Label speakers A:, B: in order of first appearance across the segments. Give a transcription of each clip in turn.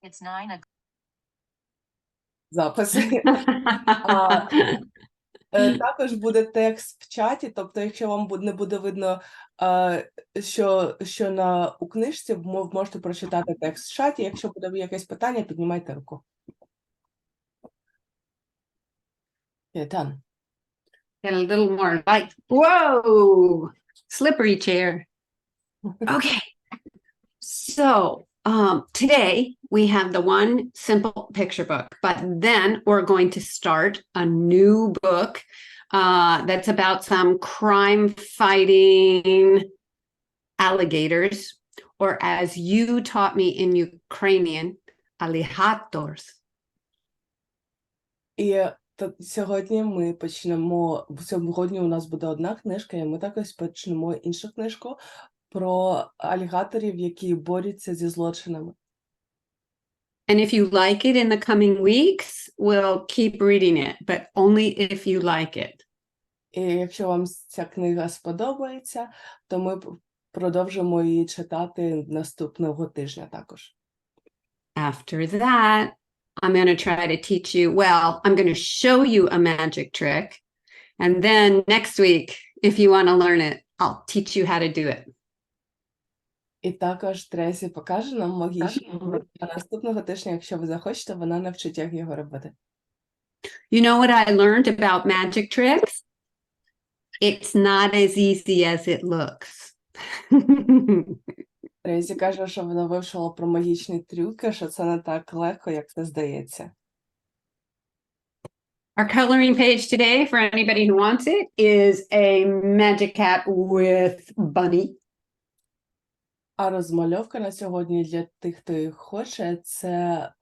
A: It's 9 o'clock.
B: Записи. Також буде текст в чаті, тобто якщо вам не буде видно, що у книжці, ви можете прочитати текст в чаті. Якщо буде якесь питання, піднімайте руку. Yeah, done.
C: Get a little more light. Whoa! Slippery chair. Okay. So today we have the one simple picture book, but then we're going to start a new book that's about some crime-fighting alligators, or as you taught me in Ukrainian, alligators.
B: І сьогодні ми почнемо, сьогодні у нас буде одна книжка, і ми також почнемо іншу книжку про алігаторів, які борються зі злочинами.
C: And if you like it in the coming weeks, we'll keep reading it, but only if you like it.
B: І якщо вам ця книга сподобається, то ми продовжимо її читати наступного тижня також.
C: After that, I'm going to try to teach you, well, I'm going to show you a magic trick. And then next week, if you want to learn it, I'll teach you how to do it.
B: І також Трейсі покаже нам магічний трюк. А наступного тижня, якщо ви захочете, вона навчить, як його робити.
C: You know what I learned about magic tricks? It's not as easy as it looks.
B: Трейсі каже, що вона вивчила про магічні трюки, що це не так легко, як це здається.
C: Our coloring page today, for anybody who wants it, is a magic cat with bunny.
B: А розмальовка на сьогодні для тих, хто їх хоче, це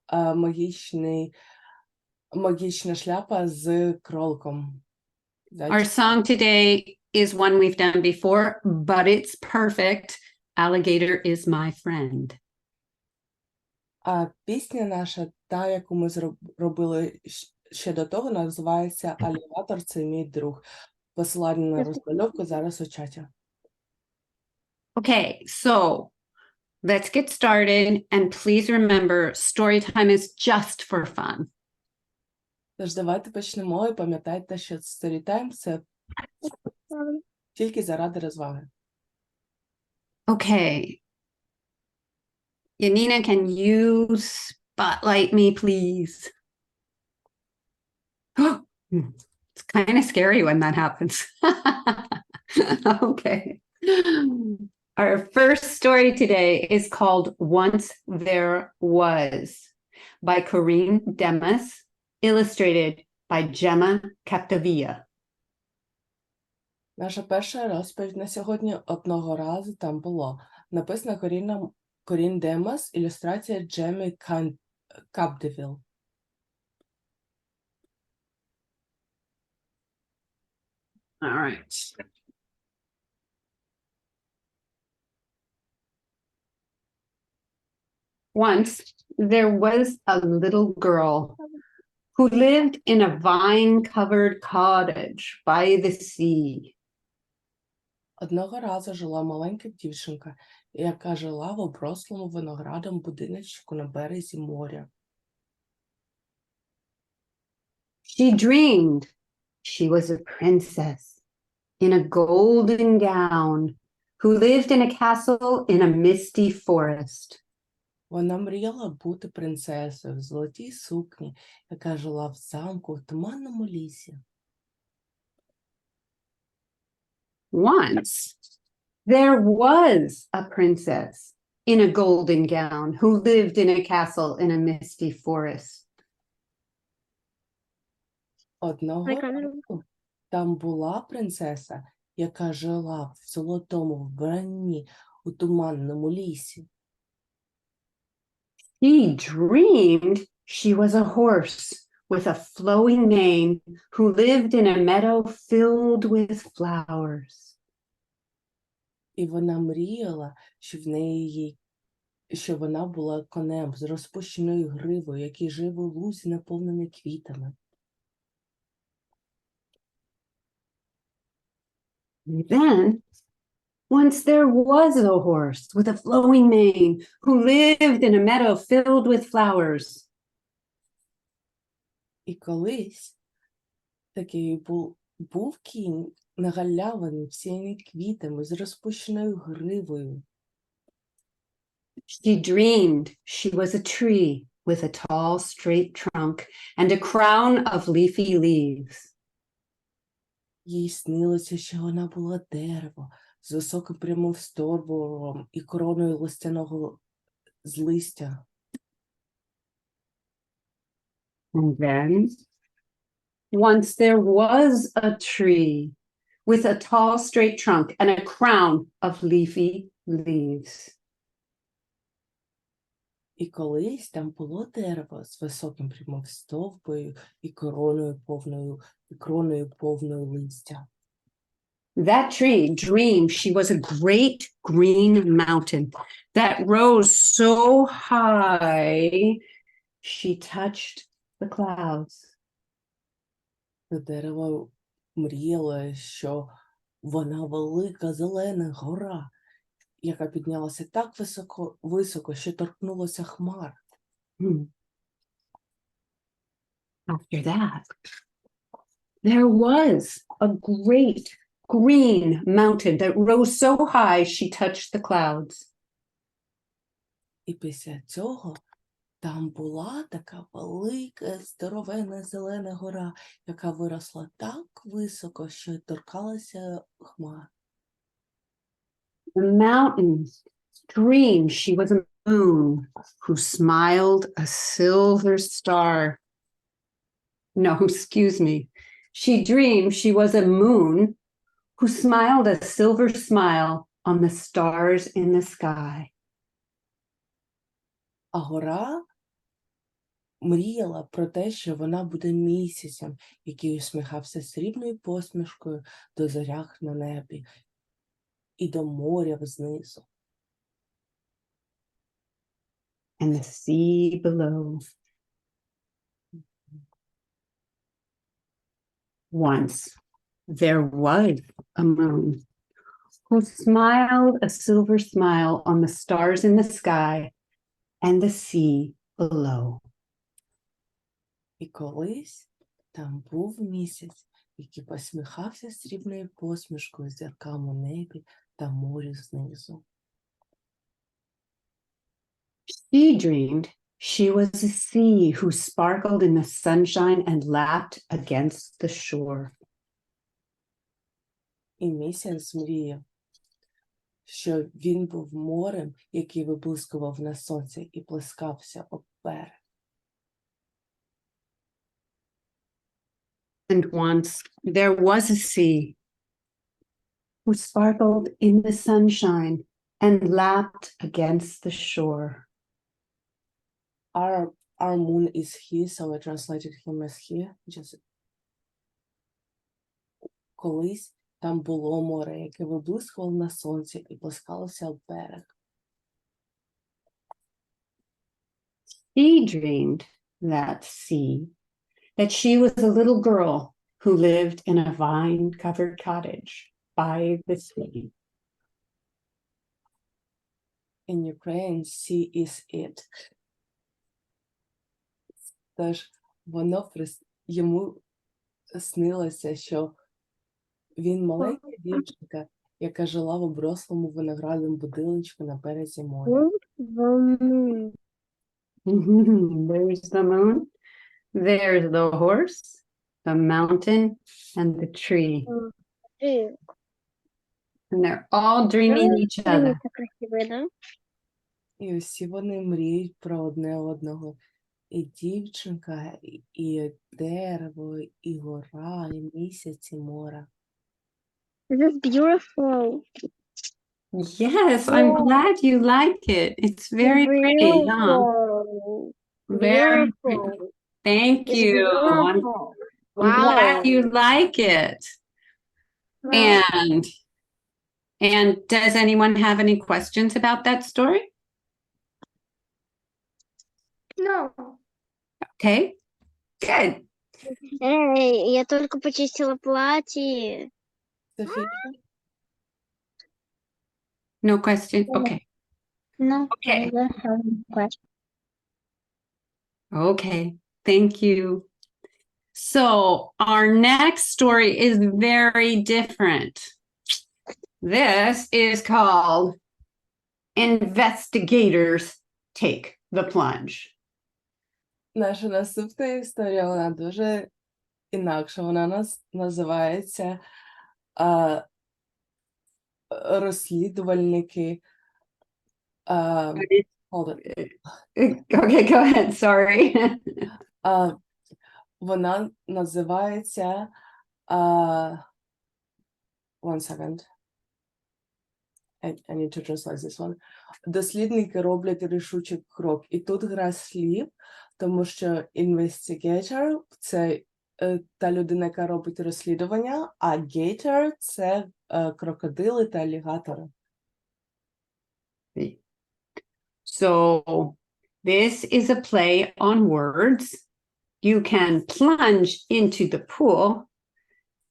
B: магічна шляпа з кроликом.
C: Our song today is one we've done before, but it's perfect. Alligator is my friend.
B: А пісня наша, та, яку ми робили ще до того, називається «Алігатор – це мій друг». Посилання на розмальовку зараз у чаті.
C: Okay, so let's get started. And please remember, story time is just for fun.
B: Тож давайте почнемо і пам'ятайте, що Storytime – це тільки заради розваги.
C: Okay. Yanina, can you spotlight me, please? It's kind of scary when that happens. Okay. Our first story today is called Once There Was by Corinne Demas, illustrated by Gemma Capdevia.
B: Наша перша розповідь на сьогодні «Одного разу там було». Написано Корін Демас, ілюстрація Джемі Капдевіл.
C: All right. Once there was a little girl who lived in a vine-covered cottage by the sea.
B: Одного разу жила маленька дівчинка, яка жила в оброслому виноградом будиночку на березі моря.
C: She dreamed she was a princess in a golden gown who lived in a castle in a misty forest.
B: Вона мріяла бути принцесою в золотій сукні, яка жила в замку в туманному лісі.
C: Once there was a princess in a golden gown who lived in a castle in a misty forest.
B: Одного разу там була принцеса, яка жила в золотому вбранні у туманному лісі.
C: She dreamed she was a horse with a flowing mane who lived in a meadow filled with flowers.
B: І вона мріяла, що вона була конем з розпущеною гривою, який жив у лузі, наповнений квітами.
C: Then Once there was a horse with a flowing mane who lived in a meadow filled with flowers.
B: І колись такий був кінь на галявині, всіяні квітами, з розпущеною гривою.
C: She dreamed she was a tree with a tall, straight trunk and a crown of leafy leaves.
B: Їй снилося, що вона була дерево з високим прямим стовбуром і короною листяного з листя.
C: And then, once there was a tree with a tall, straight trunk and a crown of leafy leaves.
B: І колись там було дерево з високим прямим стовбою і короною повною листя.
C: That tree dreamed she was a great green mountain that rose so high she touched the clouds.
B: Це дерево мріяло, що вона велика зелена гора, яка піднялася так високо, що торкнулося хмар.
C: After that, there was a great green mountain that rose so high she touched the clouds.
B: І після цього там була така велика, здоровенна зелена гора, яка виросла так високо, що торкалася хмар.
C: The mountains dreamed she was a moon who smiled a silver star. No, excuse me. She dreamed she was a moon who smiled a silver smile on the stars in the sky.
B: А гора мріяла про те, що вона буде місяцем, який усміхався срібною посмішкою до зорях на небі і до моря знизу.
C: And the sea below. Once there was a moon who smiled a silver smile on the stars in the sky and the sea below.
B: І колись там був місяць, який посміхався срібною посмішкою зіркам у небі та морю знизу.
C: She dreamed she was a sea who sparkled in the sunshine and lapped against the shore.
B: І місяць мріяв, що він був морем, який виблискував на сонці і плескався об берег.
C: And once there was a sea who sparkled in the sunshine and lapped against the shore.
B: Our moon is he, so I translated him as he. Колись там було море, яке виблискувало на сонці і плескалося об берег.
C: She dreamed that sea, that she was a little girl who lived in a vine-covered cottage by the sea.
B: In Ukraine, sea is it. Тож йому снилося, що він маленька дівчинка, яка жила в оброслому виноградному будиночку на березі моря.
C: There's the moon, there's the horse, the mountain, and the tree. And they're all dreaming each other.
B: І усі вони мріють про одне одного. І дівчинка, і дерево, і гора, і місяць, і море.
A: This is beautiful.
C: Yes, I'm glad you like it. It's very pretty, huh?
A: Beautiful.
C: Very pretty.
A: Beautiful.
C: Thank
A: It's
C: you.
A: beautiful.
C: I'm glad
A: Wow.
C: you like it.
A: Wow.
C: And does anyone have any questions about that story?
A: No.
C: Okay, good.
A: Эй, я только почистила платье.
B: Софія?
C: No question? Okay.
A: No,
C: Okay.
A: I don't have any question.
C: Okay. Thank you. So our next story is very different. This is called Investigators Take the Plunge.
B: Наша наступна історія, вона дуже інакша. Вона називається розслідувальники. Hold it.
C: Okay, go ahead. Sorry.
B: Вона називається one second. I need to translate this one. Дослідники роблять рішучий крок. І тут гра слів, тому що investigator – це та людина, яка робить розслідування, а gator – це крокодили та алігатори.
C: So this is a play on words. You can plunge into the pool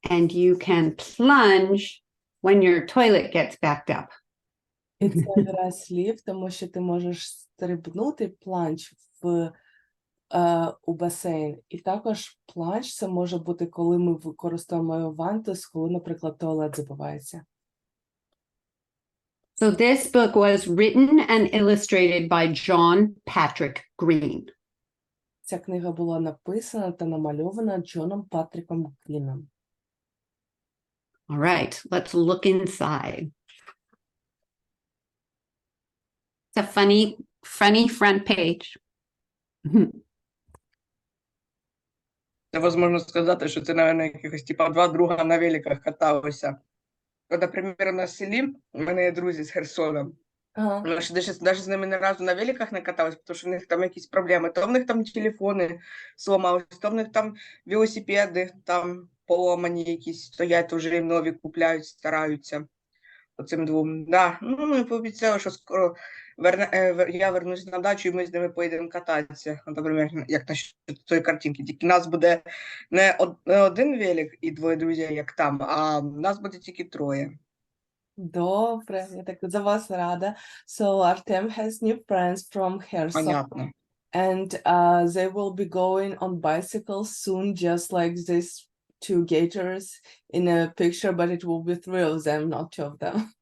C: and you can plunge when your toilet gets backed up.
B: І це гра слів, тому що ти можеш стрибнути планч у басейн. І також планч це може бути, коли ми використовуємо вантус, коли, наприклад, туалет забивається.
C: So this book was written and illustrated by John Patrick Green.
B: Ця книга була написана та намальована Джоном Патріком Гріном.
C: All right, let's look inside. It's a funny front page.
D: Це можна сказати, що це, мабуть, якихось типа два друга на великах каталися. От, наприклад, на селі у мене є друзі з Херсона.
B: Ага.
D: Навіть з ними ні разу на великах не каталась, тому що в них там якісь проблеми. То в них там телефони сломались, то в них там велосипеди там поломані якісь стоять, вже їм нові купляють, стараються. Оцим двом. Да. Ну, і пообіцяли, що скоро я вернусь на дачу і ми з ними поїдемо кататися. Наприклад, як на тої картинки. Тільки нас буде не один велик і двоє друзів, як там, а нас буде тільки троє.
B: Добре, я так за вас рада. So Artem has new friends from Kherson.
D: Понятно.
B: And they will be going on bicycles soon, just like these two gators in a picture, but it will be three of them, not two of them.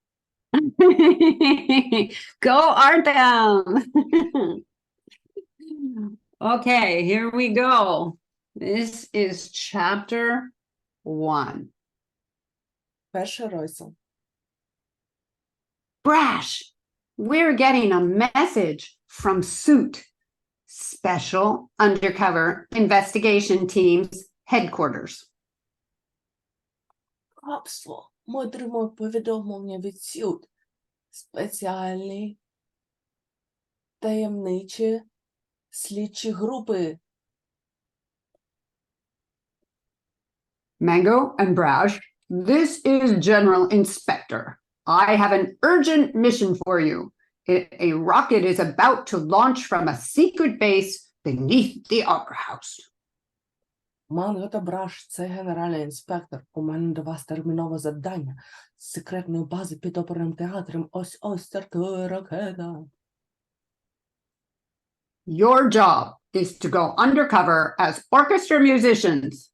C: Go Artem! Okay, here we go. This is chapter 1.
B: Перший розділ.
C: Brash, we're getting a message from Suit, Special Undercover Investigation Team's headquarters.
B: Рабство. Ми отримуємо повідомлення від СЮД. Спеціальні таємничі слідчі групи.
C: Mango and Brash, this is General Inspector. I have an urgent mission for you. A rocket is about to launch from a secret base beneath the Opera House.
B: Манго та Браш – це генеральний інспектор. У мене до вас термінове завдання. З секретної бази під оперним театром ось-ось стартує ракета.
C: Your job is to go undercover as orchestra musicians.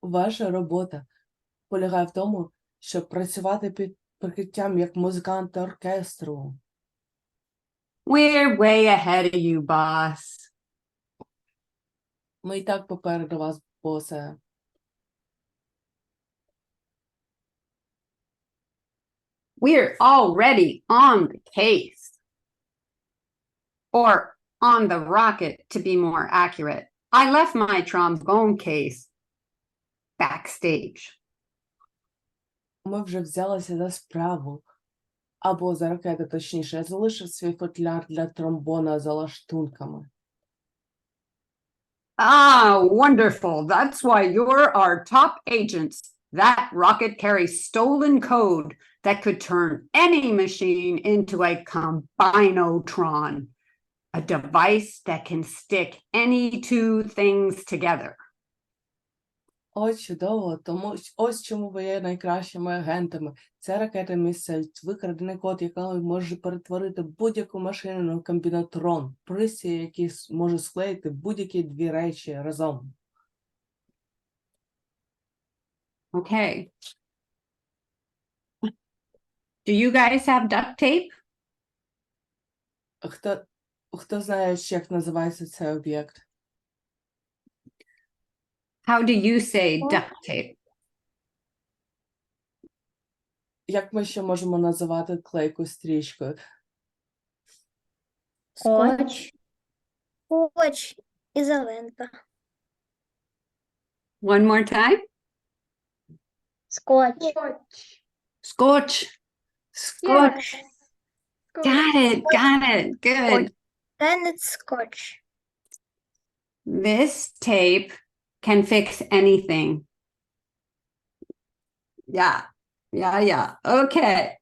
B: Ваша робота полягає в тому, щоб працювати під прикриттям як музиканти оркестру.
C: We're way ahead of you, boss.
B: Ми і так попереду вас, босе.
C: We're already on the case. Or on the rocket, to be more accurate. I left my trombone case backstage.
B: Ми вже взялися за справу. Або за ракету, точніше. Я залишив свій футляр для тромбона за лаштунками.
C: Ah, wonderful. That's why you're our top agents. That rocket carries stolen code that could turn any machine into a combinotron, a device that can stick any two things together.
B: О, чудово, тому ось чому ви є найкращими агентами. Ця ракета містить викрадений код, який може перетворити будь-яку машину на комбінатрон, пристрій, який може склеїти будь-які дві речі разом.
C: Okay. Do you guys have duct tape?
B: Хто знає, як називається цей об'єкт?
C: How do you say duct tape?
B: Як ми ще можемо називати клейку стрічкою?
A: Скотч. Скотч. Ізолента.
C: One more time.
A: Скотч.
C: Scotch. Scotch. Got it. Got it. Good.
A: Then it's scotch.
C: This tape can fix anything. Yeah. Yeah, yeah. Okay.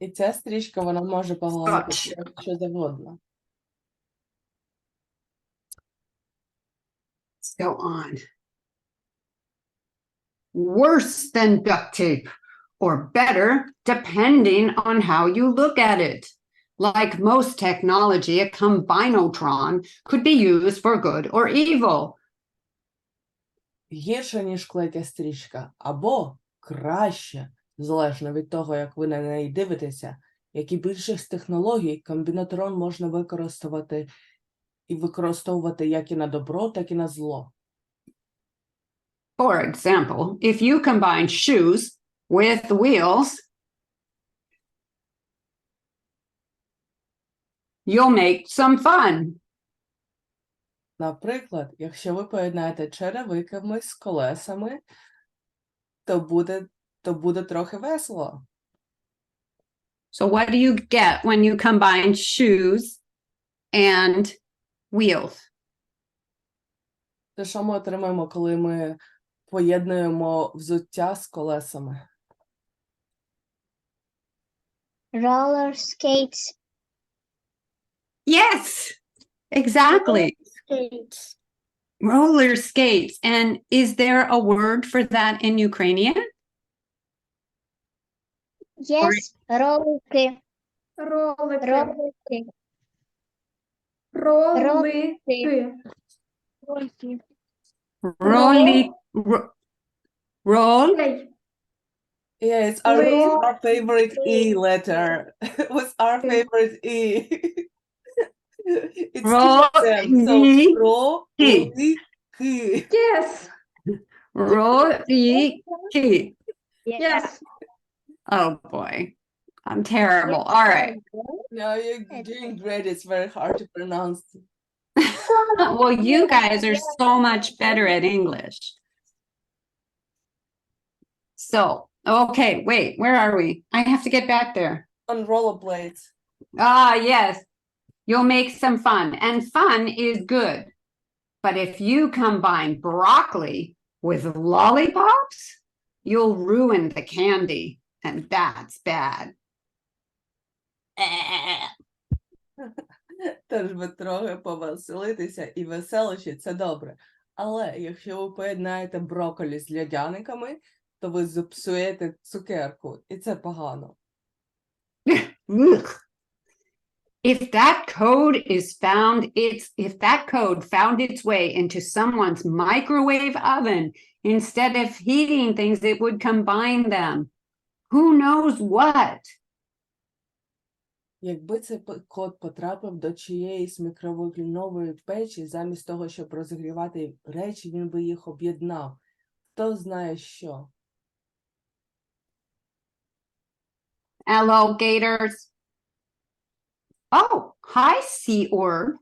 B: І ця стрічка, вона може поглинути
C: Скотч.
B: що завгодно.
C: Let's go on. Worse than duct tape, or better, depending on how you look at it. Like most technology, a combinotron could be used for good or evil.
B: Гірше, ніж клейка стрічка, або краще, залежно від того, як ви на неї дивитеся, як і більшість технологій, комбінаторон можна використовувати як і на добро, так і на зло.
C: For example, if you combine shoes with wheels, you'll make some fun.
B: Наприклад, якщо ви поєднаєте черевиками з колесами, то буде трохи весело.
C: So what do you get when you combine shoes and wheels?
B: То що ми отримаємо, коли ми поєднуємо взуття з колесами?
A: Roller skates.
C: Yes, exactly.
A: Skates.
C: Roller skates. And is there a word for that in Ukrainian?
A: Yes. Ролики.
E: Ролики.
A: Ролики.
E: Ролики.
A: Ролики.
C: Roll.
E: Ей,
B: Yeah, it's
E: Wait.
B: our favorite E letter. What's our favorite E? It's
C: Ro-
B: two of them. So,
C: Li-
B: ro,
C: Ki.
B: li, ki.
E: Yes.
C: Roliki.
E: Yes.
C: Oh boy, I'm terrible. All right.
B: No, you're doing great. It's very hard to pronounce.
C: Well, you guys are so much better at English. So, okay, wait, where are we? I have to get back there.
B: On rollerblades.
C: Ah, yes. You'll make some fun, and fun is good. But if you combine broccoli with lollipops, you'll ruin the candy, and that's bad.
B: Тож би трохи повеселитися і веселощі – це добре. Але якщо ви поєднаєте брокколі з льодяниками, то ви зіпсуєте цукерку, і це погано.
C: Ugh. If that code found its way into someone's microwave oven, instead of heating things, it would combine them. Who knows what?
B: Якби цей код потрапив до чиєїсь мікроволнової печі, замість того, щоб розігрівати речі, він би їх об'єднав. Хто знає що?
C: Alligators. Oh, hi, Sea Orb,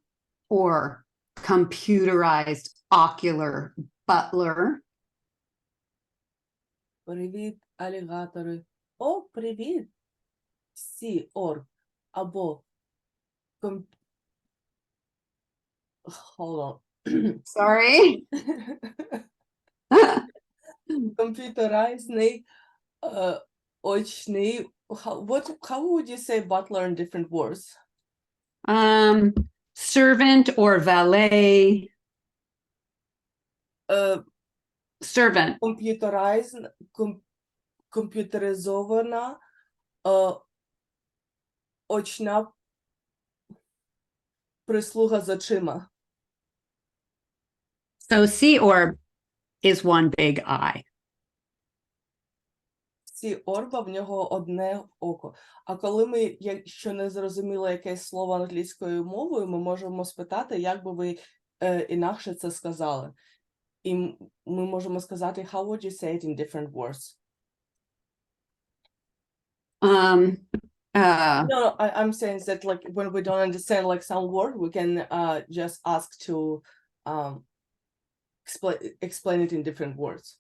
C: or computerized ocular butler.
B: Привіт, алігатори. О, привіт, Сі Орб. Або Hold on.
C: Sorry.
B: Computerized очний. How would you say butler in different words?
C: Servant or valet. servant.
B: Комп'ютеризована очна прислуга з очима.
C: So sea orb is one big eye.
B: Сі орба, в нього одне око. А коли ми, якщо не зрозуміли якесь слово англійською мовою, ми можемо спитати, як би ви інакше це сказали. І ми можемо сказати, how would you say it in different words? No, I'm saying that like when we don't understand like some word, we can just ask to explain it in different words.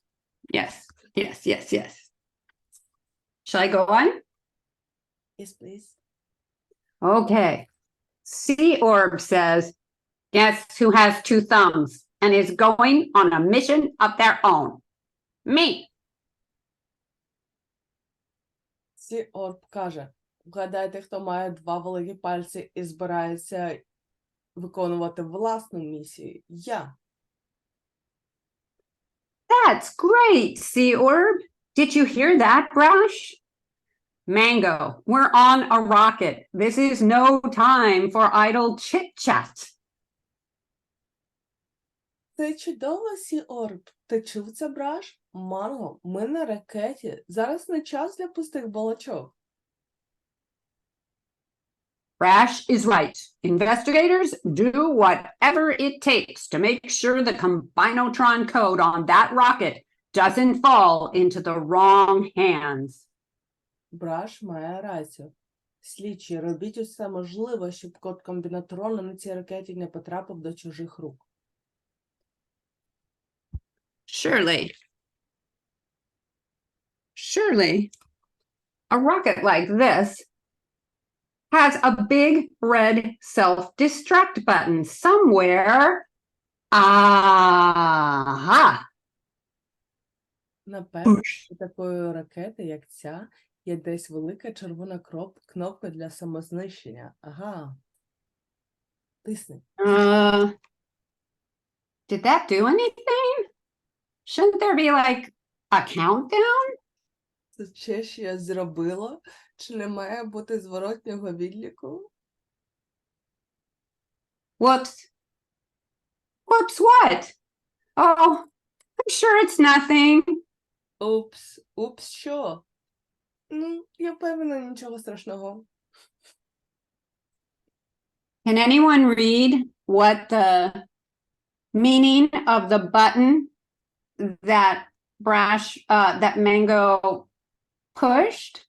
C: Yes, yes, yes, yes. Shall I go on?
B: Yes, please.
C: Okay. Sea orb says, guess who has two thumbs and is going on a mission of their own? Me.
B: Сі орб каже, вгадайте, хто має два великі пальці і збирається виконувати власну місію. Я.
C: That's great, Sea Orb. Did you hear that, Brash? Mango, we're on a rocket. This is no time for idle chit-chat.
B: Це чудово, Сі орб. Ти чув це, Браш? Манго, ми на ракеті. Зараз не час для пустих балачок.
C: Brash is right. Investigators do whatever it takes to make sure the combinotron code on that rocket doesn't fall into the wrong hands.
B: Браш має рацію. Слідчі, робіть усе можливе, щоб код комбінатрону на цій ракеті не потрапив до чужих рук.
C: Surely, a rocket like this has a big red self-destruct button somewhere. Aha!
B: Напевно, у такої ракети, як ця, є десь велика червона кнопка для самознищення. Ага. Тисни.
C: Did that do anything? Shouldn't there be like a countdown?
B: Це ще щось зробило? Чи не має бути зворотнього відліку?
C: Whoops. Whoops, what? Oh, I'm sure it's nothing.
B: Упс, що? Ну, я певна, нічого страшного.
C: Can anyone read what the meaning of the button that that Mango pushed?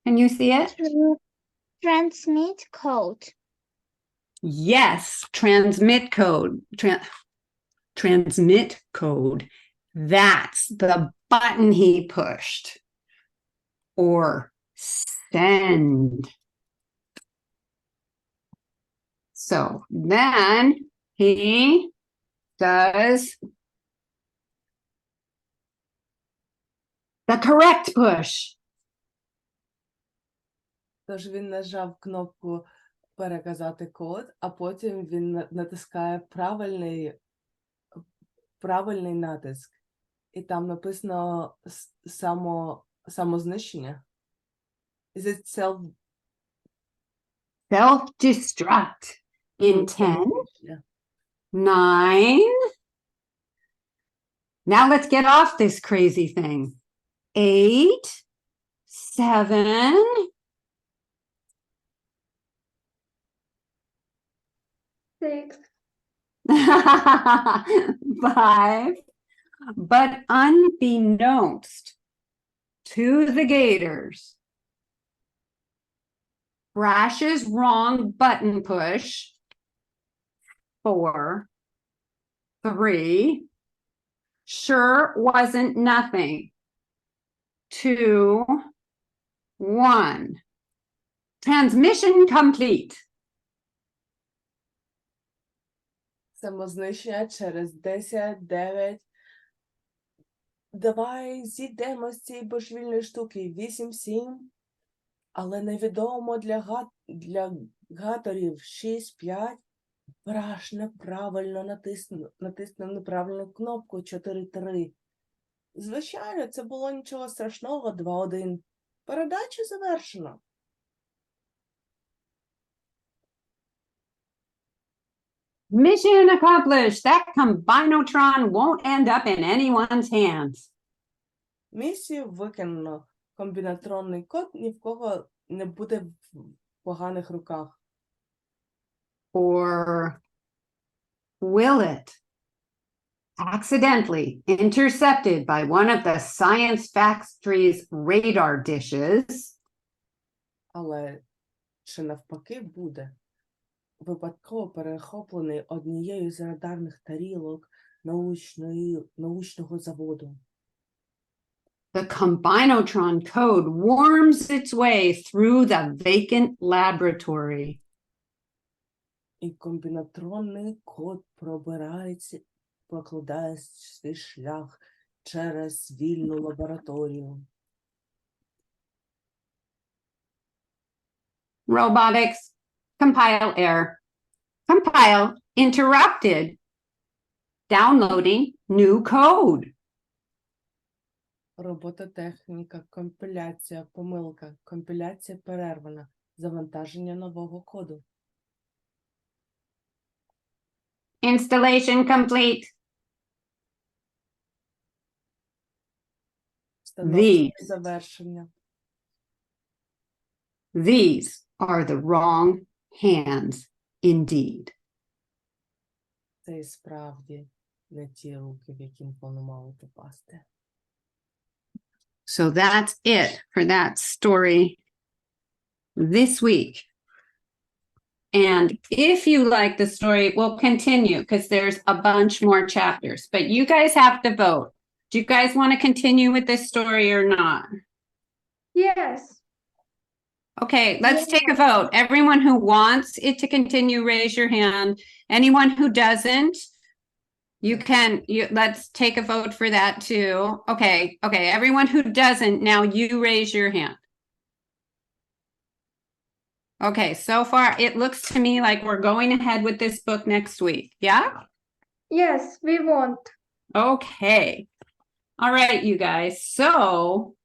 C: Can you see it?
A: Transmit code.
C: Yes, transmit code. Transmit code. That's the button he pushed. Or send. So then he does the correct push.
B: Тож він нажав кнопку переказати код, а потім він натискає правильний натиск. І там написано самознищення. Is it
C: Self-destruct in 10,
B: Yeah.
C: 9. Now let's get off this crazy thing. 8, 7.
E: Six.
C: 5. But unbeknownst to the Gators, Brash's wrong button push, 4, 3, sure wasn't nothing, 2, 1. Transmission complete.
B: Самознищення через 10, 9. Давай зійдемо з цієї божевільної штуки. 8, 7. Але невідомо для гаторів 6, 5. Браш неправильно натиснув неправильну кнопку 4-3. Звичайно, це було нічого страшного, 2-1. Передача завершена.
C: Mission accomplished. That combinotron won't end up in anyone's hands.
B: Місію виконано. Комбінатронний код ні в кого не буде в поганих руках.
C: Or will it? Accidentally intercepted by one of the science factory's radar dishes.
B: Але чи навпаки буде випадково перехоплений однією з радарних тарілок научного заводу.
C: The combinotron code worms its way through the vacant laboratory.
B: І комбінатронний код прокладає свій шлях через вільну лабораторію.
C: Robotics, compile error. Compile interrupted. Downloading new code.
B: Робототехніка, компіляція, помилка, компіляція перервана, завантаження нового коду.
C: Installation complete.
B: Встановлення завершення.
C: These are the wrong hands indeed.
B: Це і справді не ті руки, в які воно мало попасти.
C: So that's it for that story this week. And if you like the story, we'll continue because there's a bunch more chapters, but you guys have to vote. Do you guys want to continue with this story or not?
E: Yes.
C: Okay, let's take a vote. Everyone who wants it to continue, raise your hand. Anyone who doesn't, let's take a vote for that too. Okay, everyone who doesn't, now you raise your hand. Okay, so far it looks to me like we're going ahead with this book next week. Yeah?
E: Yes, we want.
C: Okay. All right, you guys. So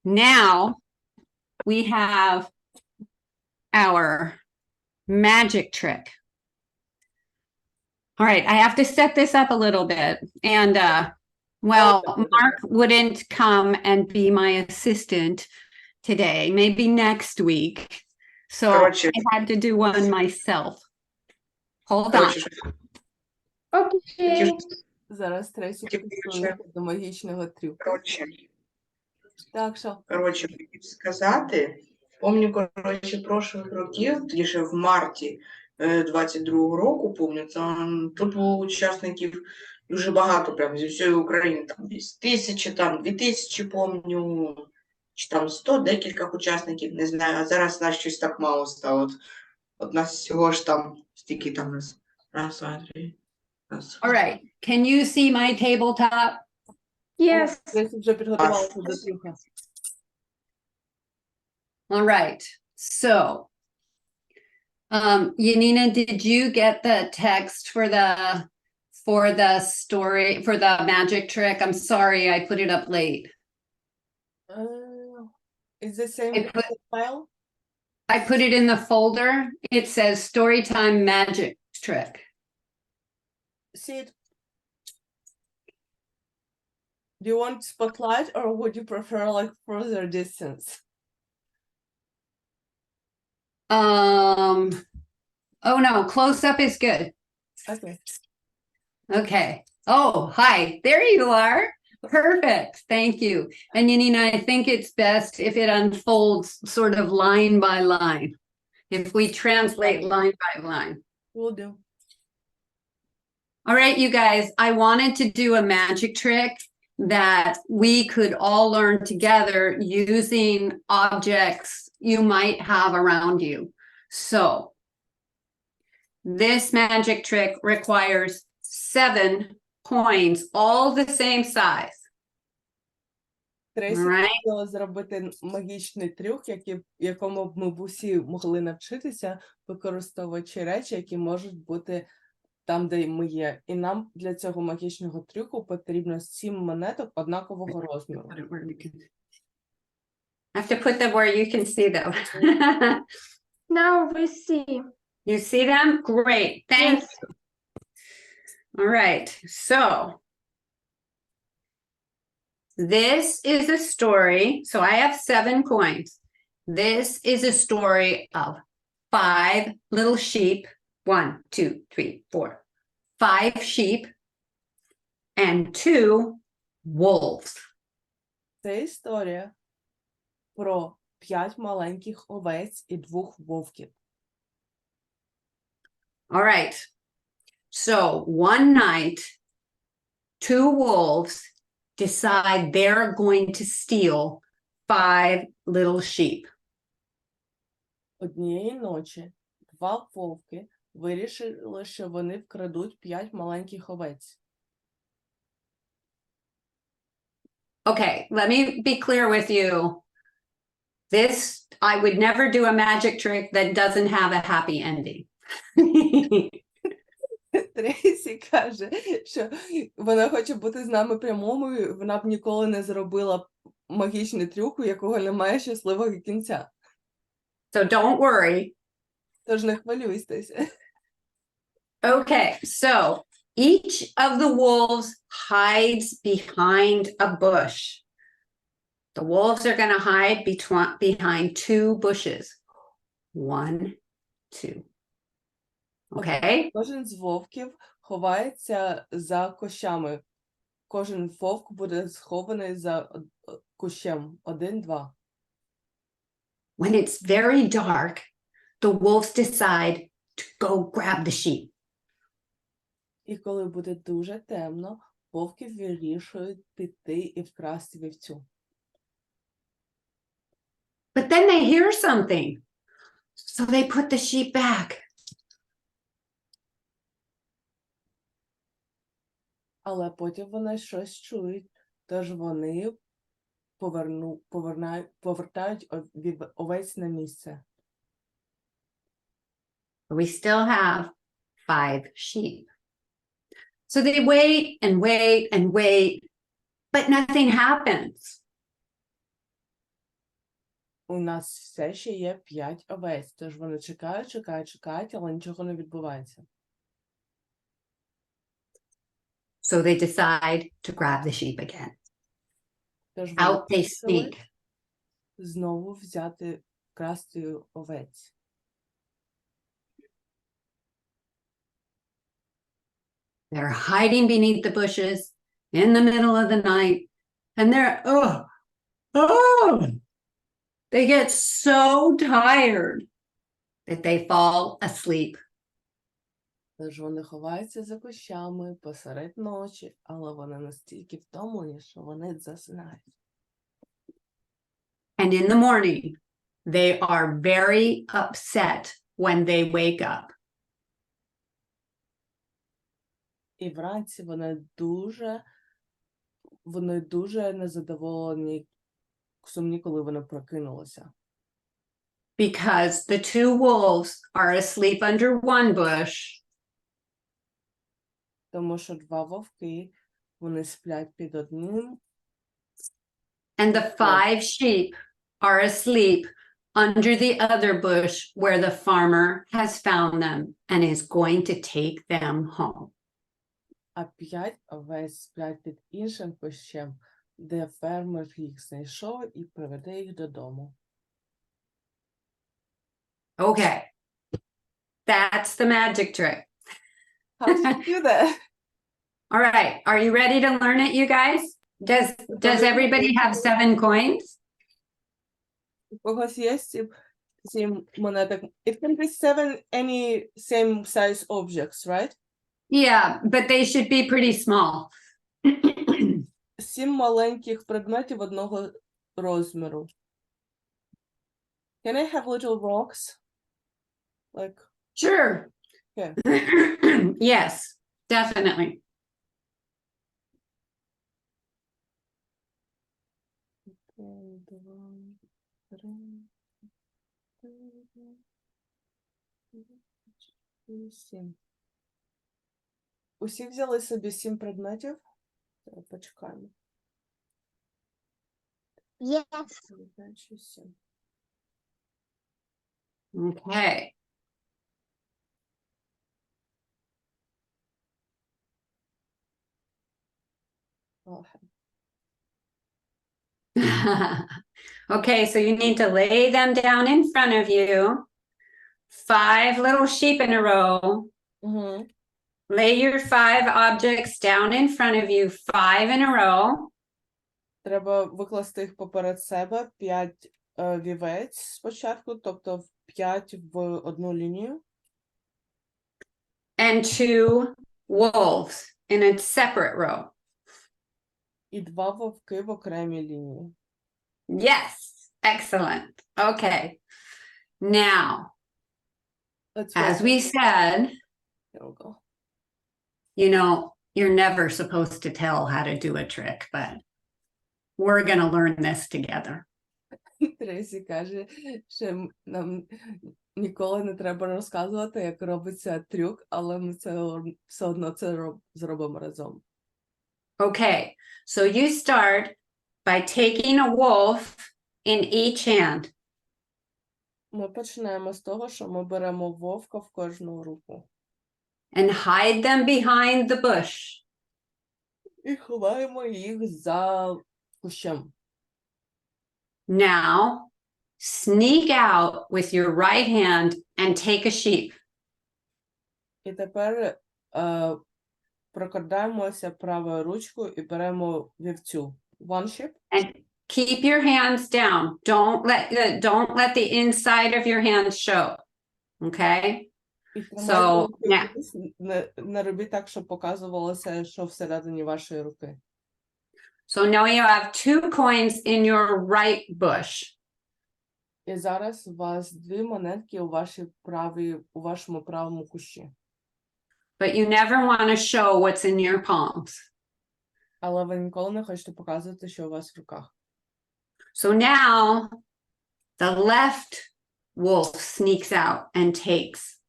C: now we have our magic trick. All right, I have to set this up a little bit. And Mark wouldn't come and be my assistant today, maybe next week. So I had to do one myself. Hold on.
E: Okay.
B: Зараз Трейсі підсунути до магічного трюку. Так, що?
D: Коротше, хотів сказати, пам'ятаю, прошлих років, тоді в марті 22-го року, пам'ятаю, тут було учасників дуже багато, прям зі всієї України, там десь 1000, там 2000, пам'ятаю, чи там 100, декілька учасників, не знаю, а зараз нас щось так мало стало. От нас всього ж там, стільки там нас, раз, два, три, раз.
C: All right, can you see my tabletop?
E: Yes.
B: Трейсі вже підготувалася до трюка.
C: All right, so Yanina, did you get the text for the story, for the magic trick? I'm sorry, I put it up late.
B: Is the same file?
C: I put it in the folder. It says Storytime Magic Trick.
B: See it? Do you want spotlight or would you prefer like further distance?
C: Oh no, close up is good.
B: Okay.
C: Okay. Oh, hi, there you are. Perfect, thank you. And Yanina, I think it's best if it unfolds sort of line by line. If we translate line by line.
B: Will do.
C: All right, you guys, I wanted to do a magic trick that we could all learn together using objects you might have around you. So this magic trick requires 7 coins, all the same size.
B: Трейсі
C: Alright.
B: хотіла зробити магічний трюк, якому б ми б усі могли навчитися, використовуючи речі, які можуть бути там, де ми є. І нам для цього магічного трюку потрібно 7 монеток однакового розміру.
C: Put it where we can. I have to put them where you can see them.
E: Now we see.
C: You see them? Great. Thank
E: Yes.
C: you. All right. So this is a story. So I have 7 coins. This is a story of 5 little sheep. 1, 2, 3, 4. 5 sheep and 2 wolves.
B: Це історія про 5 маленьких овець і 2 вовків.
C: All right. So one night, 2 wolves decide they're going to steal 5 little sheep.
B: Однієї ночі 2 вовки вирішили, що вони вкрадуть 5 маленьких овець.
C: Okay, let me be clear with you. This, I would never do a magic trick that doesn't have a happy ending.
B: Трейсі каже, що вона хоче бути з нами прямою, вона б ніколи не зробила магічний трюк, у якого немає щасливого кінця.
C: So don't worry.
B: Тож не хвилюйтеся.
C: Okay, so each of the wolves hides behind a bush. The wolves are going to hide behind 2 bushes. 1, 2. Okay?
B: Кожен з вовків ховається за кущами. Кожен вовк буде схований за кущем. 1, 2.
C: When it's very dark, the wolves decide to go grab the sheep.
B: І коли буде дуже темно, вовки вирішують піти і вкрасти вівцю.
C: But then they hear something. So they put the sheep back.
B: Але потім вони щось чують, тож вони повертають овець на місце.
C: We still have 5 sheep. So they wait and wait and wait, but nothing happens.
B: У нас все ще є 5 овець, тож вони чекають, але нічого не відбувається.
C: So they decide to grab the sheep again.
B: Тож
C: Out they
B: вирішили
C: sneak.
B: знову красти овець.
C: They're hiding beneath the bushes in the middle of the night, and they get so tired that they fall asleep.
B: Тож вони ховаються за кущами посеред ночі, але вони настільки втомлені, що вони засинають.
C: And in the morning, they are very upset when they wake up.
B: І вранці вони дуже незадоволені, сумні, коли вони прокинулися.
C: Because the 2 wolves are asleep under one bush,
B: Тому що 2 вовки, вони сплять під одним,
C: and the 5 sheep are asleep under the other bush where the farmer has found them and is going to take them home.
B: а 5 овець сплять під іншим кущем, де фермер їх знайшов і приведе їх додому.
C: Okay, that's the magic trick.
B: How do you do that?
C: All right, are you ready to learn it, you guys? Does everybody have 7 coins?
B: У когось є 7 монеток. It can be 7 any same size objects, right?
C: Yeah, but they should be pretty small.
B: 7 маленьких предметів одного розміру. Can I have little rocks? Like,
C: Sure.
B: Yeah.
C: Yes, definitely.
B: 1, 2, 3, 4, 7. Усі взяли собі 7 предметів? Почекаємо.
A: Yes.
B: 5, 6, 7.
C: Okay.
B: Okay.
C: Okay, so you need to lay them down in front of you. 5 little sheep in a row.
B: Угу.
C: Lay your 5 objects down in front of you, 5 in a row.
B: Треба викласти їх поперед себе, 5 вівець спочатку, тобто 5 в одну лінію.
C: And 2 wolves in a separate row.
B: І 2 вовки в окремій лінії.
C: Yes, excellent. Okay. Now,
B: Let's
C: as
B: go.
C: we said,
B: Here we go.
C: you know, you're never supposed to tell how to do a trick, but we're going to learn this together.
B: Трейсі каже, що нам ніколи не треба розказувати, як робиться трюк, але ми це все одно це зробимо разом.
C: Okay, so you start by taking a wolf in each hand.
B: Ми починаємо з того, що ми беремо вовка в кожну руку.
C: And hide them behind the bush.
B: І ховаємо їх за кущем.
C: Now, sneak out with your right hand and take a sheep.
B: І тепер прокрадаємося правою ручкою і беремо вівцю. One sheep.
C: And keep your hands down. Don't let the inside of your hands show. Okay?
B: І
C: So,
B: тримайте руки, не робіть так, щоб показувалося, що всередині вашої руки.
C: So now you have 2 coins in your right bush.
B: І зараз у вас 2 монетки у вашому правому кущі.
C: But you never want to show what's in your palms.
B: Але ви ніколи не хочете показувати, що у вас в руках.
C: So now the left wolf sneaks out and takes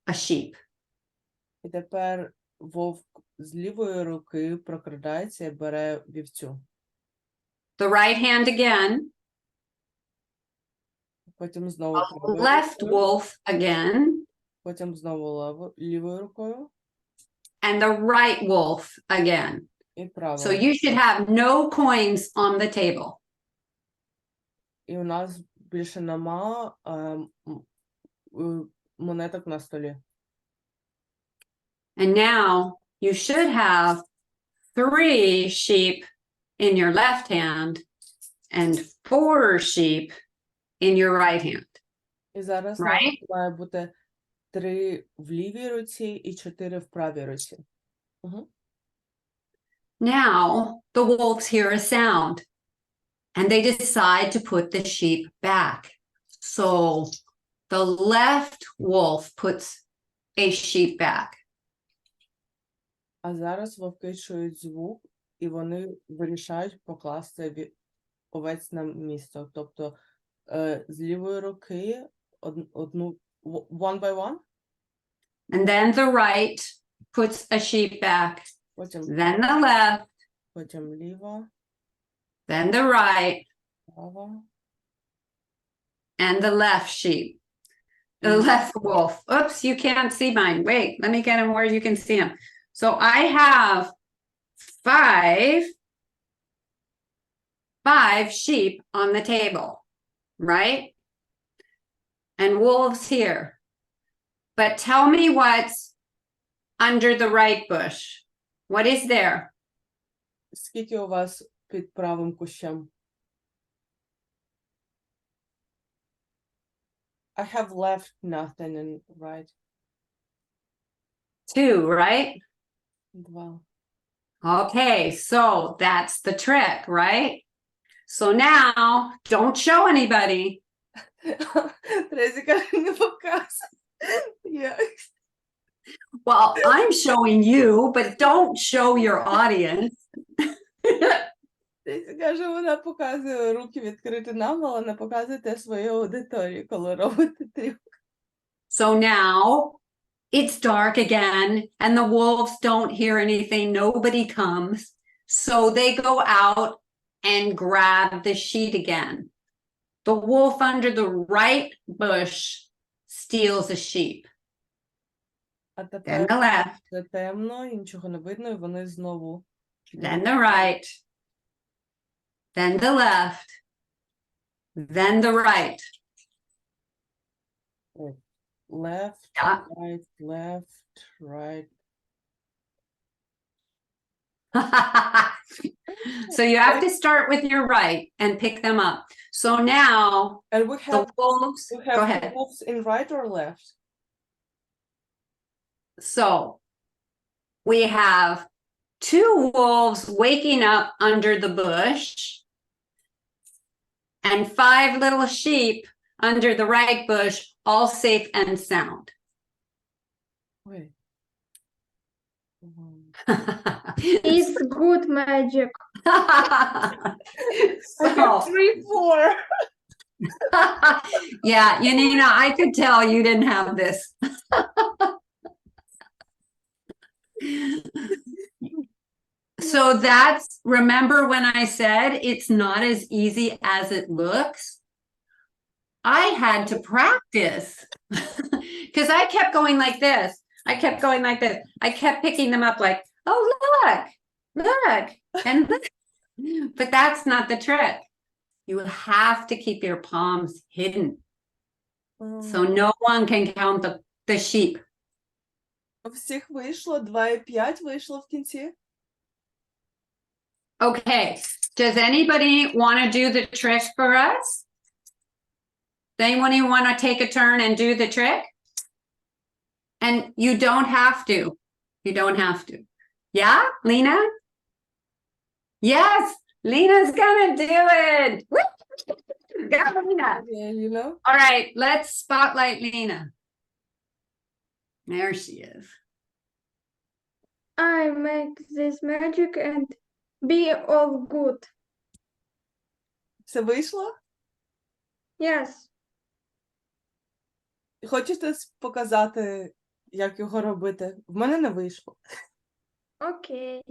C: a sheep.
B: І тепер вовк з лівої руки прокрадається і бере вівцю.
C: The right hand again.
B: Потім знову
C: The
B: правою
C: left
B: рукою,
C: wolf again.
B: потім знову лівою рукою
C: And the right wolf again.
B: і правою.
C: So you should have no coins on the table.
B: І у нас більше нема монеток на столі.
C: And now you should have 3 sheep in your left hand and 4 sheep in your right hand.
B: І зараз у
C: Right?
B: нас має бути 3 в лівій руці і 4 в правій руці.
C: Now the wolves hear a sound and they decide to put the sheep back. So the left wolf puts a sheep back.
B: А зараз вовки чують звук, і вони вирішають покласти овець на місце. Тобто з лівої руки одну one by one.
C: And then the right puts a sheep back.
B: Потім
C: Then the left,
B: потім ліва,
C: then the right,
B: права.
C: and the left sheep. The left wolf. Oops, you can't see mine. Wait, let me get him where you can see him. So I have 5 sheep on the table, right? And wolves here. But tell me what's under the right bush. What is there?
B: Скільки у вас під правим кущем? I have left nothing and right.
C: 2, right?
B: 2.
C: Okay, so that's the trick, right? So now don't show anybody.
B: Трейсі каже, не показуй.
C: Well, I'm showing you, but don't show your audience.
B: Трейсі каже, вона показує руки відкриті нам, але не показуєте своїй аудиторії, коли робите трюк.
C: So now it's dark again and the wolves don't hear anything. Nobody comes. So they go out and grab the sheet again. The wolf under the right bush steals a sheep.
B: А
C: Then
B: тепер
C: the left,
B: це темно, і нічого не видно, і вони знову.
C: then the right, then the left, then the right.
B: Left,
C: Yeah.
B: right, left, right.
C: So you have to start with your right and pick them up. So now
B: And we
C: the
B: have,
C: wolves,
B: we
C: go
B: have the
C: ahead.
B: wolves in right or left?
C: So we have two wolves waking up under the bush and 5 little sheep under the right bush, all safe and sound.
B: Wait.
E: It's good magic.
B: I have
C: So,
B: 3, 4.
C: yeah, Yanina, I could tell you didn't have this. So that's, remember when I said it's not as easy as it looks? I had to practice because I kept going like this. I kept going like this. I kept picking them up like, oh, look, and look. But that's not the trick. You have to keep your palms hidden so no one can count the sheep.
B: У всіх вийшло, 2,5 вийшло в кінці.
C: Okay, does anybody want to do the trick for us? Does anyone want to take a turn and do the trick? And you don't have to. You don't have to. Yeah, Lena? Yes, Lena's gonna do it. Woo! Go, Lena.
B: Yeah, you know?
C: All right, let's spotlight Lena. There she is.
E: I make this magic and be all good.
B: Все вийшло?
E: Yes.
B: Хочете показати, як його робити? В мене не вийшло.
E: Okay.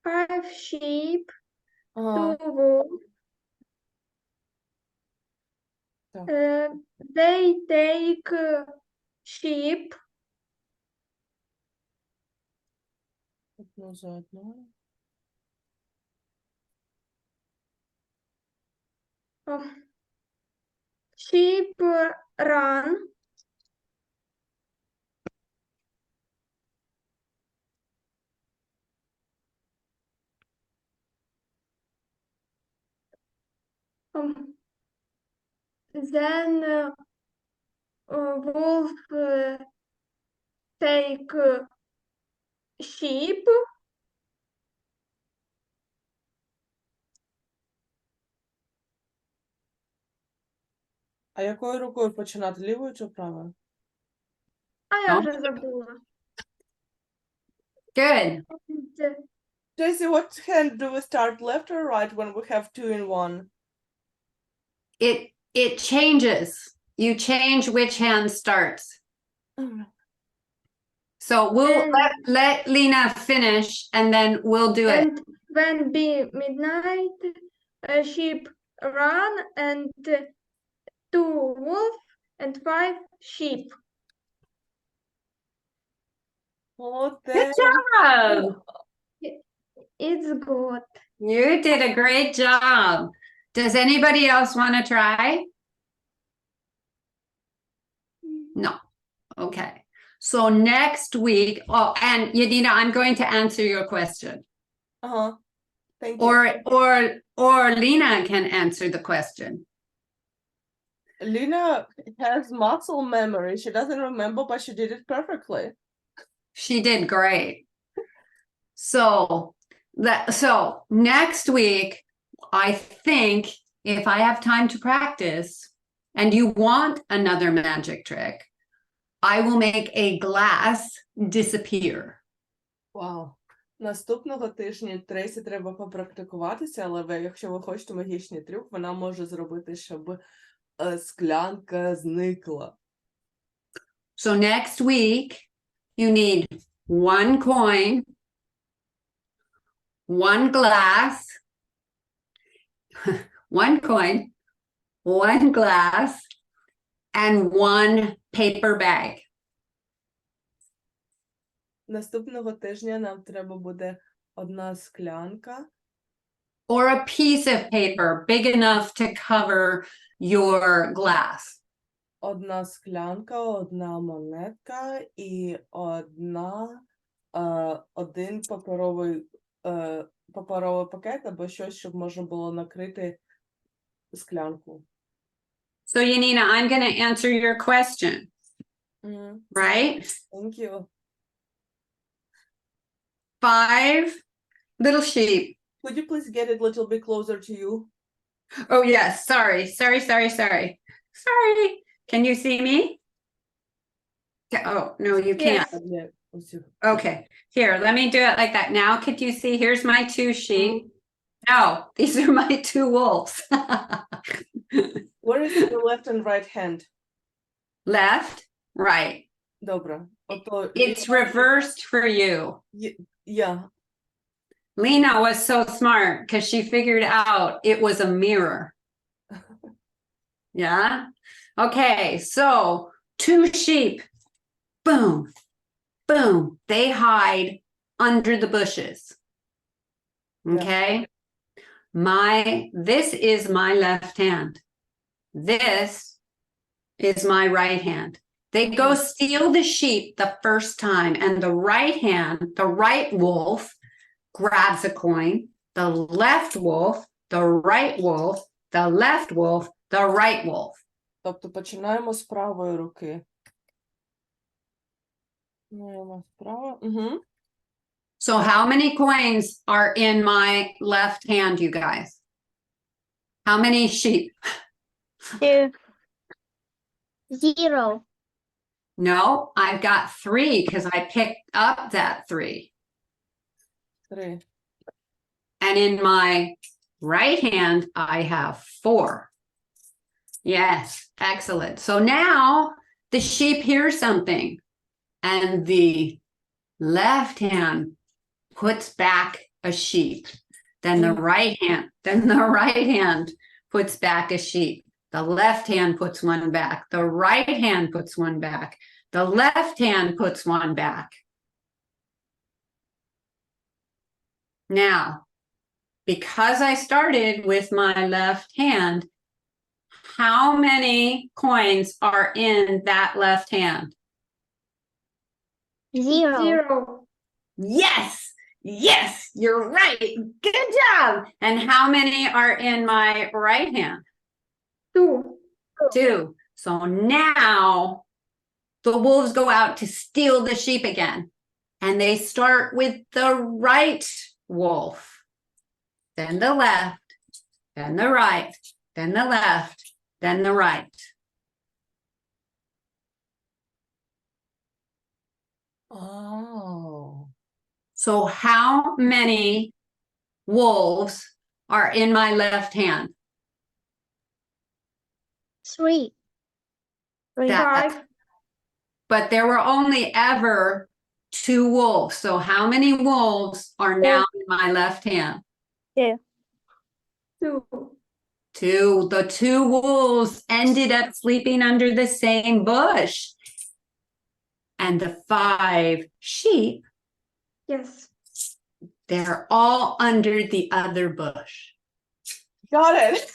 E: 5 sheep,
B: Ага.
E: 2 wolves.
B: Так.
E: They take sheep.
B: Одну за одною.
E: Sheep run. Then wolf take sheep.
B: А якою рукою починати? Лівою чи правою?
E: А я вже забула.
C: Good.
B: Tracy, what hand do we start, left or right, when we have 2 in 1?
C: It changes. You change which hand starts. So we'll
E: And-
C: let Lena finish and then we'll do it.
E: And when be midnight, sheep run and 2 wolf and 5 sheep.
C: Good job.
E: It's good.
C: You did a great job. Does anybody else want to try? No. Okay. So next week, oh, and Yanina, I'm going to answer your question.
B: Ага. Thank you.
C: Or Lena can answer the question.
B: Lena has muscle memory. She doesn't remember, but she did it perfectly.
C: She did great. So next week, I think if I have time to practice and you want another magic trick, I will make a glass disappear.
B: Wow. Наступного тижня Трейсі треба попрактикуватися, але якщо ви хочете магічний трюк, вона може зробити, щоб склянка зникла.
C: So next week, you need one coin, one glass, one coin, one glass, and one paper bag.
B: Наступного тижня нам треба буде одна склянка.
C: Or a piece of paper big enough to cover your glass.
B: Одна склянка, одна монетка і один паперовий пакет або щось, щоб можна було накрити склянку.
C: So, Yanina, I'm going to answer your question, right?
B: Thank you.
C: 5 little sheep.
B: Could you please get it a little bit closer to you?
C: Oh, yes. Sorry. Can you see me? Oh, no, you can't. Okay. Here, let me do it like that. Now, could you see? Here's my 2 sheep. No, these are my 2 wolves.
B: Where is your left and right hand?
C: Left, right.
B: Добре.
C: It's reversed for you.
B: Yeah.
C: Lena was so smart because she figured out it was a mirror. Yeah. Okay. So 2 sheep. Boom. Boom. They hide under the bushes. Okay. This is my left hand. This is my right hand. They go steal the sheep the first time, and the right wolf grabs a coin, the left wolf, the right wolf, the left wolf, the right wolf.
B: Тобто починаємо з правої руки.
C: So how many coins are in my left hand, you guys? How many sheep?
A: 2. 0.
C: No, I've got 3 because I picked up that 3.
B: 3.
C: And in my right hand, I have 4. Yes, excellent. So now the sheep hear something, and the left hand puts back a sheep. Then the right hand puts back a sheep. The left hand puts one back. The right hand puts one back. The left hand puts one back. Now, because I started with my left hand, how many coins are in that left hand?
A: 0.
E: 0.
C: Yes, you're right. Good job. And how many are in my right hand?
E: 2.
C: 2. So now the wolves go out to steal the sheep again. And they start with the right wolf, then the left, then the right, then the left, then the right.
B: Oh.
C: So how many wolves are in my left hand?
A: 3.
E: 5.
C: But there were only ever 2 wolves. So how many wolves are now in my left hand?
E: 2.
C: 2. The 2 wolves ended up sleeping under the same bush. And the 5 sheep,
E: Yes.
C: they're all under the other bush.
B: Got it.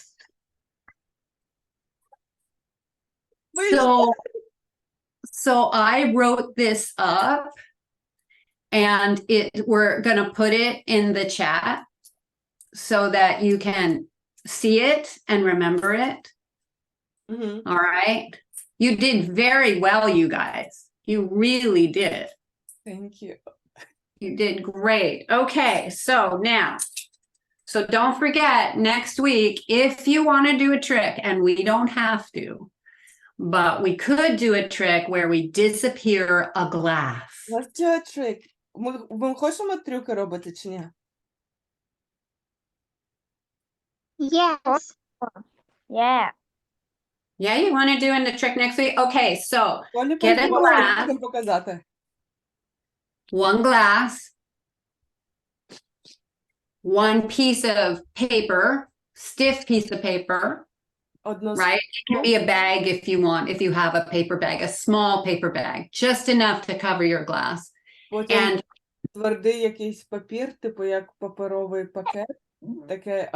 C: So I wrote this up, and we're going to put it in the chat so that you can see it and remember it. All right. You did very well, you guys. You really did.
B: Thank you.
C: You did great. Okay, so now, so don't forget next week, if you want to do a trick, and we don't have to, but we could do a trick where we disappear a glass.
B: Let's do a trick. ми хочемо трюки робити чи ні?
A: Yes. Yeah.
C: Yeah, you want to do in the trick next week? Okay, so
B: Олі,
C: Get a glass.
B: можемо показати.
C: one glass, one piece of paper, stiff piece of paper,
B: Одну
C: right? It can be a bag if you want, if you have a paper bag, a small paper bag, just enough to cover your glass.
B: потім
C: And
B: твердий якийсь папір, типу як паперовий пакет, таке,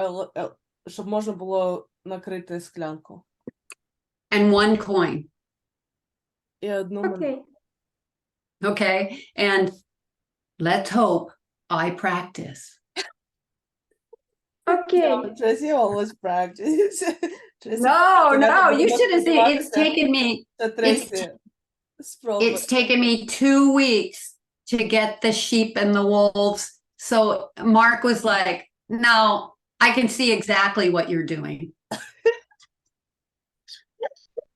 B: щоб можна було накрити склянку.
C: and one coin,
B: І одну монету.
E: Okay.
C: okay? And let's hope I practice.
E: Okay.
B: No, Tracy always practice. Tracy
C: No,
B: буде
C: you should have seen, it's
B: сподіватися,
C: taken me,
B: що Tracy спробує.
C: it's taken me 2 weeks to get the sheep and the wolves. So Mark was like, no, I can see exactly what you're doing.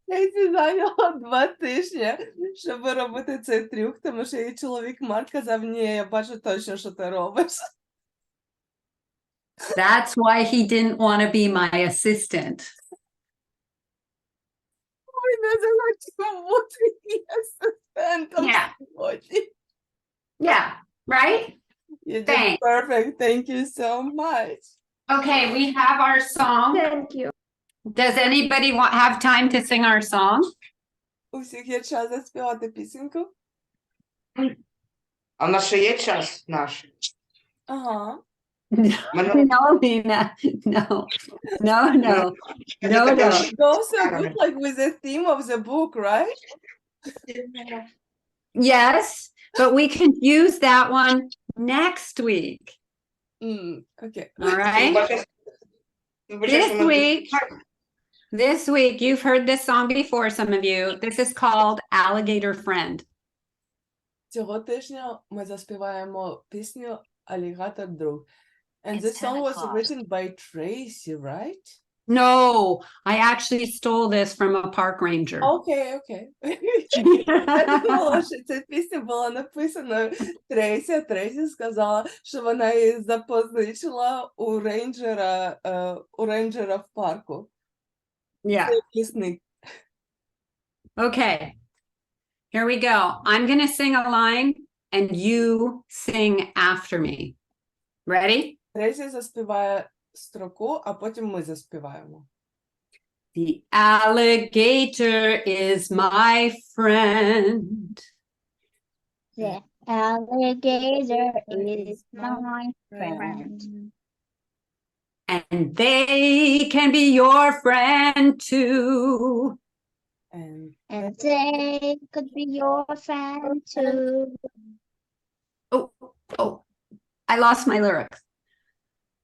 B: Tracy зайняло 2 тижні, щоб робити цей трюк, тому що її чоловік Марк казав, ні, я бачу точно, що ти робиш.
C: That's why he didn't want to be my assistant.
B: Ой, не захотів бути її асистентом
C: Yeah.
B: сьогодні.
C: Yeah, right?
B: You did
C: Thanks.
B: perfect. Thank you so much.
C: Okay, we have our song.
E: Thank you.
C: Does anybody have time to sing our song?
B: У всіх є час заспівати пісеньку?
D: А в нас ще є час наш?
B: Ага.
C: No, Nina. No, no, no. No, no.
B: It goes so good like with the theme of the book, right?
C: Yes, but we can use that one next week.
B: Okay.
C: All right. This week, you've heard this song before, some of you. This is called Alligator Friend.
B: Цього тижня ми заспіваємо пісню «Алігатор друг». And
C: It's
B: this song was
C: 10 o'clock.
B: written by Tracy, right?
C: No, I actually stole this from a park ranger.
B: Okay, okay. Я думала, що ця пісня була написана Трейсі, а Трейсі сказала, що вона її запозичила у рейнджера в парку.
C: Yeah.
B: Це лісник.
C: Okay. Here we go. I'm going to sing a line and you sing after me. Ready?
B: Трейсі заспіває строку, а потім ми заспіваємо.
C: The alligator is my friend.
A: The alligator is my friend.
C: And they can be your friend too.
B: And
A: And they could be your friend too.
C: Oh, I lost my lyrics.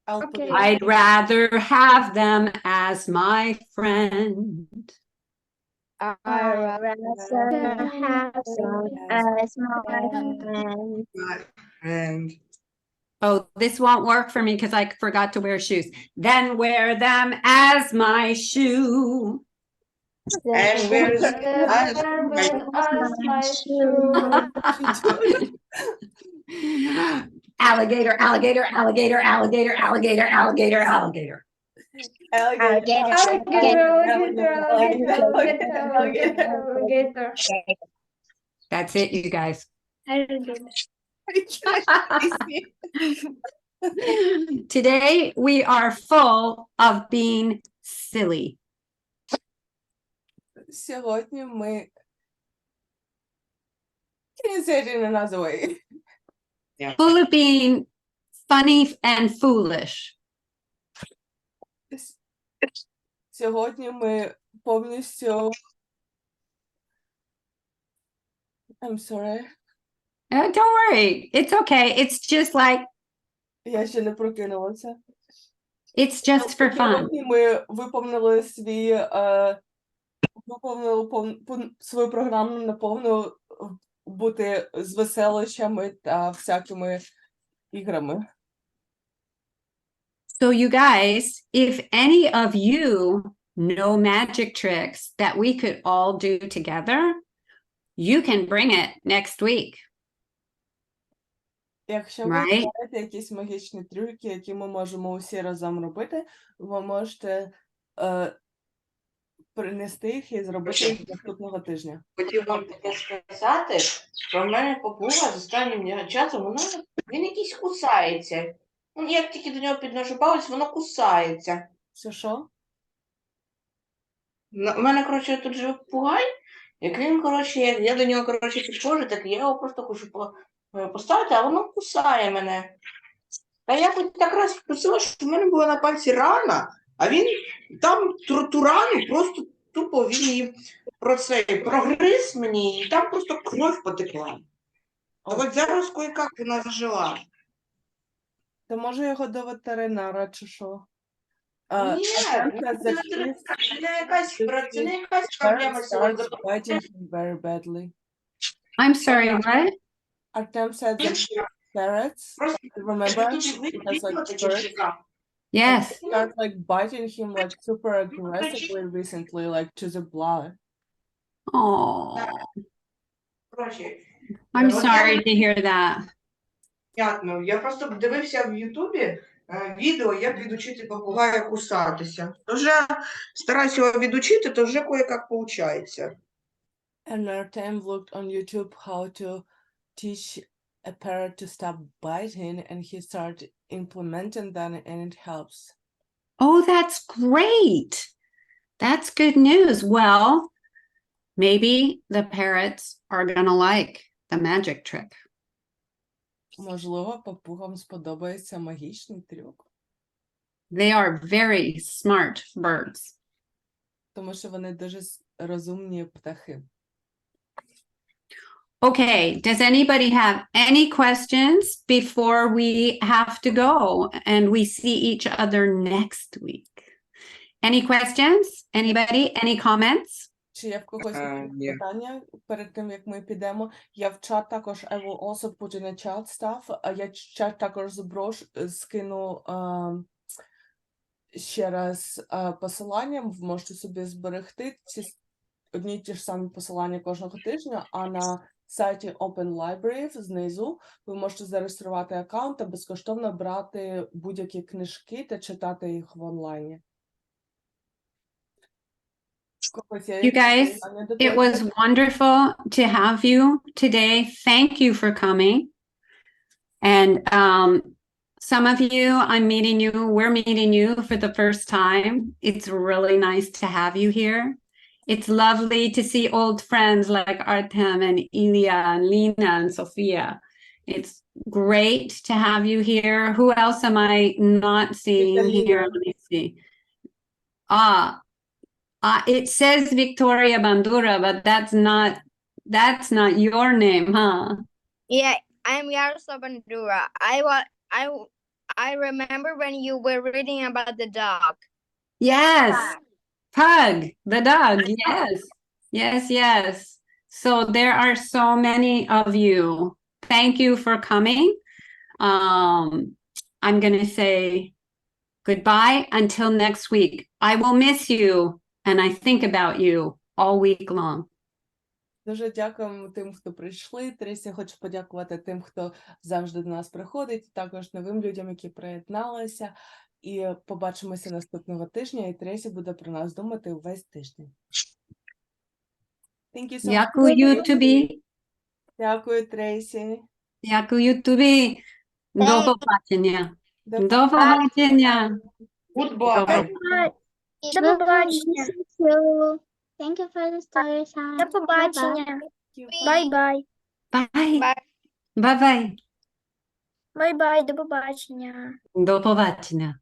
B: I'll put
E: Okay.
B: it-
C: I'd rather have them as my friend.
A: I'd rather have some as my friend.
D: And
C: Oh, this won't work for me because I forgot to wear shoes. Then wear them as my shoe.
D: And where's
C: Alligator, alligator, alligator, alligator, alligator, alligator, alligator.
E: Alligator.
C: That's it, you guys. Today we are full of being silly.
B: Сьогодні ми... Can you say it in another way?
C: Full of being funny and foolish.
B: Сьогодні ми повністю... I'm sorry.
C: Don't worry. It's okay. It's just like,
B: Я ще не прокинулася.
C: it's just for fun.
B: Сьогодні ми виповнили свою програму наповну бути з веселощами та всякими іграми.
C: So you guys, if any of you know magic tricks that we could all do together, you can bring it next week.
B: Якщо ви
C: Right?
B: знаєте якісь магічні трюки, які ми можемо усі разом робити, ви можете принести їх і зробити їх наступного тижня.
F: Хотів вам таке сказати, що в мене папуга з останнім часом, він якийсь кусається. Ну, як тільки до нього підношу палець, воно кусається.
B: Що?
F: У мене, коротше, тут живе попугай, як він, коротше, я до нього, коротше, підходжу, так я його просто хочу поставити, а воно кусає мене. Та я хоч так раз вкусила, що в мене була на пальці рана, а він там ту рану просто тупо він її прогриз мені, і там просто кров потекла. Та от зараз кое-як вона зажила.
B: То може його до ветеринара чи що?
F: Ні, це не якась проблема сьогодні.
B: Biting him very badly.
C: I'm sorry, what?
B: Artem said that ferrets, remember, it has like spurs.
C: Yes.
B: Start like biting him like super aggressively recently, like to the blood.
C: Oh,
F: Коротше,
C: I'm sorry to hear that.
F: понятно. Я просто дивився в Ютубі відео, як відучити попугая кусатися. То вже стараюся його відучити, то вже кое-як виходить.
B: And Artem looked on YouTube how to teach a parrot to stop biting, and he started implementing that, and it helps.
C: Oh, that's great. That's good news. Well, maybe the parrots are gonna like the magic trick.
B: Можливо, папугам сподобається магічний трюк,
C: They are very smart birds.
B: тому що вони дуже розумні птахи.
C: Okay, does anybody have any questions before we have to go and we see each other next week? Any questions? Anybody? Any comments?
B: Чи є в когось якісь
D: Ні.
B: питання перед тим, як ми підемо? Я в чат також, I will also put in a chat stuff. Я в чат також скину ще раз посилання. Ви можете собі зберегти одні й ті ж самі посилання кожного тижня, а на сайті Open Library знизу ви можете зареєструвати аккаунт та безкоштовно брати будь-які книжки та читати їх в онлайні.
C: You guys, it was wonderful to have you today. Thank you for coming. And some of you, we're meeting you for the first time. It's really nice to have you here. It's lovely to see old friends like Artem and Ilya and Lena and Sophia. It's great to have you here. Who else am I not seeing here? Let me see. It says Victoria Bandura, but that's not your name, huh?
A: Yeah, I'm Yaroslav Bandura. I remember when you were reading about the dog.
C: Yes. Pug, the dog. Yes. So there are so many of you. Thank you for coming. I'm going to say goodbye until next week. I will miss you and I think about you all week long.
B: Дуже дякуємо тим, хто прийшли. Тресі, хочу подякувати тим, хто завжди до нас приходить, також новим людям, які приєдналися. І побачимося наступного тижня, і Тресі буде про нас думати увесь тиждень. Thank you so much.
C: Дякую тобі.
B: Дякую, Тресі.
C: Дякую тобі. До побачення. До побачення.
F: Goodbye.
A: До побачення. Thank you for the story time. До побачення. Бай-бай.
C: Бай. Бай-бай.
A: Бай-бай, до побачення.
C: До побачення.